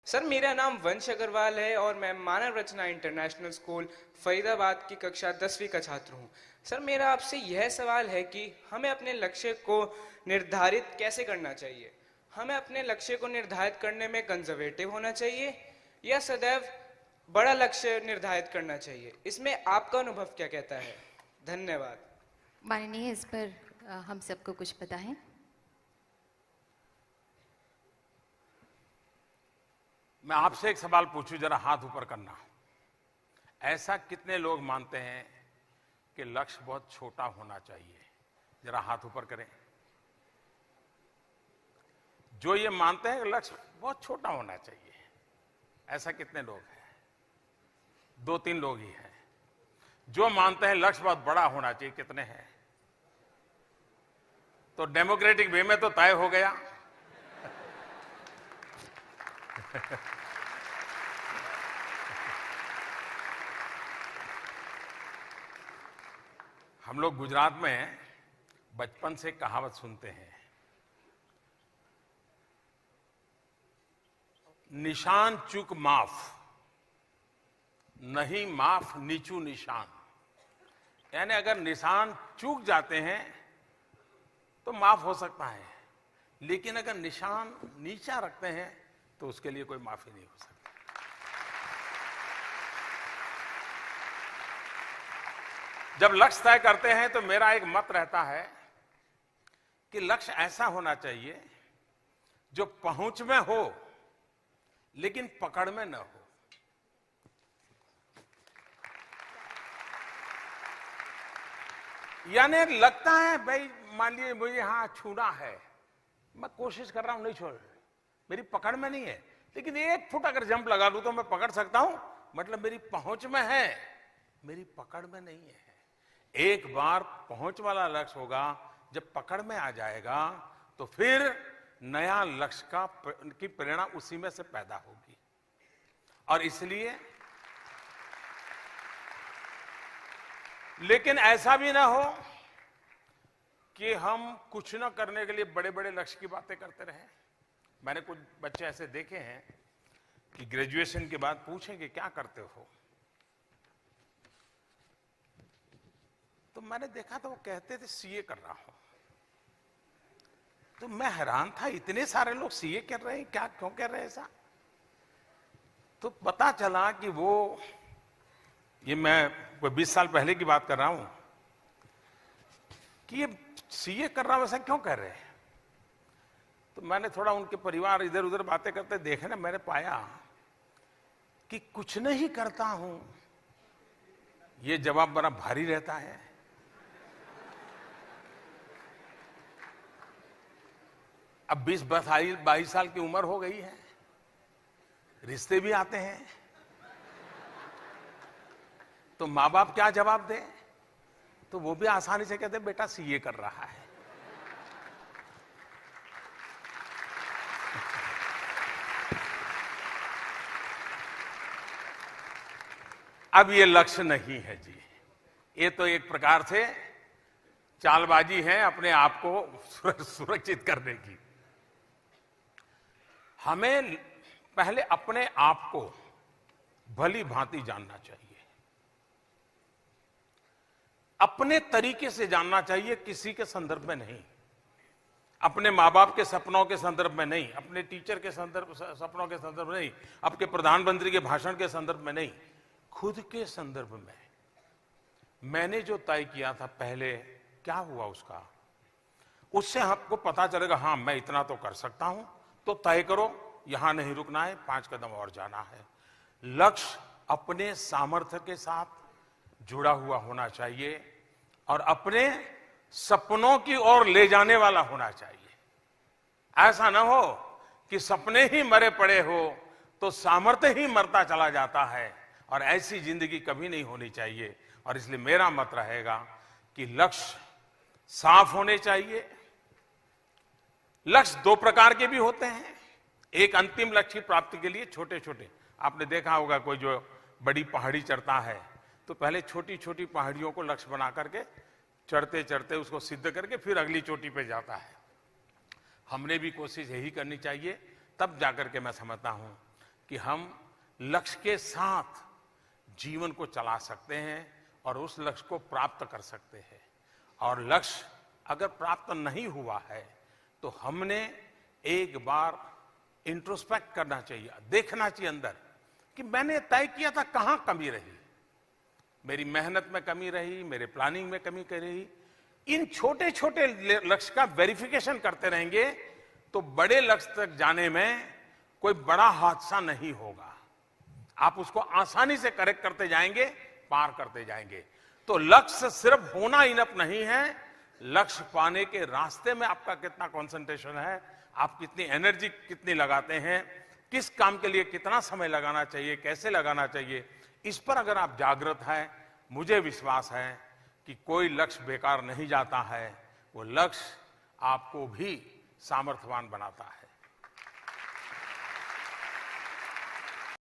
Sir, मेरा नाम वंश अग्रवाल है और मैं मानव रचना इंटरनेशनल स्कूल फरीदाबाद की कक्षा 10वीं का छात्र हूँ। सर, मेरा आपसे यह सवाल है कि हमें अपने लक्ष्य को निर्धारित कैसे करना चाहिए। हमें अपने लक्ष्य को निर्धारित करने में कंजर्वेटिव होना चाहिए या सदैव बड़ा लक्ष्य निर्धारित करना चाहिए। इसमें आपका अनुभव क्या कहता है? धन्यवाद। माननीय, इस पर हम सबको कुछ पता है। मैं आपसे एक सवाल पूछूं, जरा हाथ ऊपर करना। ऐसा कितने लोग मानते हैं कि लक्ष्य बहुत छोटा होना चाहिए? जरा हाथ ऊपर करें। जो ये मानते हैं कि लक्ष्य बहुत छोटा होना चाहिए, ऐसा कितने लोग हैं? 2-3 लोग ही हैं। जो मानते हैं लक्ष्य बहुत बड़ा होना चाहिए, कितने हैं? तो डेमोक्रेटिक वे में तो तय हो गया। हम लोग गुजरात में बचपन से कहावत सुनते हैं, निशान चूक माफ, नहीं माफ नीचू निशान। यानी अगर निशान चूक जाते हैं तो माफ हो सकता है, लेकिन अगर निशान नीचा रखते हैं तो उसके लिए कोई माफी नहीं हो सकती। जब लक्ष्य तय करते हैं तो मेरा एक मत रहता है कि लक्ष्य ऐसा होना चाहिए जो पहुंच में हो लेकिन पकड़ में न हो। यानी लगता है भाई, मान लीजिए मुझे यहां छूना है, मैं कोशिश कर रहा हूं, नहीं छोड़, मेरी पकड़ में नहीं है, लेकिन 1 फुट अगर जंप लगा लूं तो मैं पकड़ सकता हूं, मतलब मेरी पहुंच में है, मेरी पकड़ में नहीं है। एक बार पहुंच वाला लक्ष्य होगा, जब पकड़ में आ जाएगा तो फिर नया लक्ष्य की प्रेरणा उसी में से पैदा होगी। और इसलिए लेकिन ऐसा भी ना हो कि हम कुछ ना करने के लिए बड़े बड़े लक्ष्य की बातें करते रहें। मैंने कुछ बच्चे ऐसे देखे हैं कि ग्रेजुएशन के बाद पूछेंगे क्या करते हो, तो मैंने देखा तो वो कहते थे सीए कर रहा हूं। तो मैं हैरान था, इतने सारे लोग सीए कर रहे हैं, क्या क्यों कर रहे हैं ऐसा? तो पता चला कि वो, ये मैं कोई 20 साल पहले की बात कर रहा हूं, कि ये सीए कर रहा हूं ऐसा क्यों कर रहे हैं। तो मैंने थोड़ा उनके परिवार इधर उधर बातें करते देखे ना, मैंने पाया कि कुछ नहीं करता हूं, ये जवाब बड़ा भारी रहता है। अब 20-22 साल की उम्र हो गई है, रिश्ते भी आते हैं, तो माँ बाप क्या जवाब दें? तो वो भी आसानी से कहते बेटा सीए कर रहा है। अब ये लक्ष्य नहीं है जी, ये तो एक प्रकार से चालबाजी है अपने आप को सुरक्षित करने की। हमें पहले अपने आप को भली भांति जानना चाहिए, अपने तरीके से जानना चाहिए, किसी के संदर्भ में नहीं, अपने माँ बाप के सपनों के संदर्भ में नहीं, अपने टीचर के सपनों के संदर्भ में नहीं, आपके प्रधानमंत्री के भाषण के संदर्भ में नहीं, खुद के संदर्भ में। मैंने जो तय किया था पहले, क्या हुआ उसका, उससे आपको पता चलेगा हाँ मैं इतना तो कर सकता हूं। तो तय करो, यहां नहीं रुकना है, 5 कदम और जाना है। लक्ष्य अपने सामर्थ्य के साथ जुड़ा हुआ होना चाहिए और अपने सपनों की ओर ले जाने वाला होना चाहिए। ऐसा ना हो कि सपने ही मरे पड़े हो तो सामर्थ्य ही मरता चला जाता है, और ऐसी जिंदगी कभी नहीं होनी चाहिए। और इसलिए मेरा मत रहेगा कि लक्ष्य साफ होने चाहिए। लक्ष्य 2 प्रकार के भी होते हैं। एक अंतिम लक्ष्य की प्राप्ति के लिए छोटे छोटे, आपने देखा होगा कोई जो बड़ी पहाड़ी चढ़ता है तो पहले छोटी छोटी पहाड़ियों को लक्ष्य बना करके चढ़ते चढ़ते उसको सिद्ध करके फिर अगली चोटी पे जाता है। हमने भी कोशिश यही करनी चाहिए, तब जाकर के मैं समझता हूं कि हम लक्ष्य के साथ जीवन को चला सकते हैं और उस लक्ष्य को प्राप्त कर सकते हैं। और लक्ष्य अगर प्राप्त नहीं हुआ है तो हमने एक बार इंट्रोस्पेक्ट करना चाहिए, देखना चाहिए अंदर कि मैंने तय किया था कहां कमी रही, मेरी मेहनत में कमी रही, मेरे प्लानिंग में कमी रही। इन छोटे छोटे लक्ष्य का वेरिफिकेशन करते रहेंगे तो बड़े लक्ष्य तक जाने में कोई बड़ा हादसा नहीं होगा। आप उसको आसानी से करेक्ट करते जाएंगे, पार करते जाएंगे। तो लक्ष्य सिर्फ होना इनफ नहीं है, लक्ष्य पाने के रास्ते में आपका कितना कंसंट्रेशन है, आप कितनी एनर्जी कितनी लगाते हैं, किस काम के लिए कितना समय लगाना चाहिए, कैसे लगाना चाहिए, इस पर अगर आप जागृत हैं, मुझे विश्वास है कि कोई लक्ष्य बेकार नहीं जाता है। वो लक्ष्य आपको भी सामर्थ्यवान बनाता है।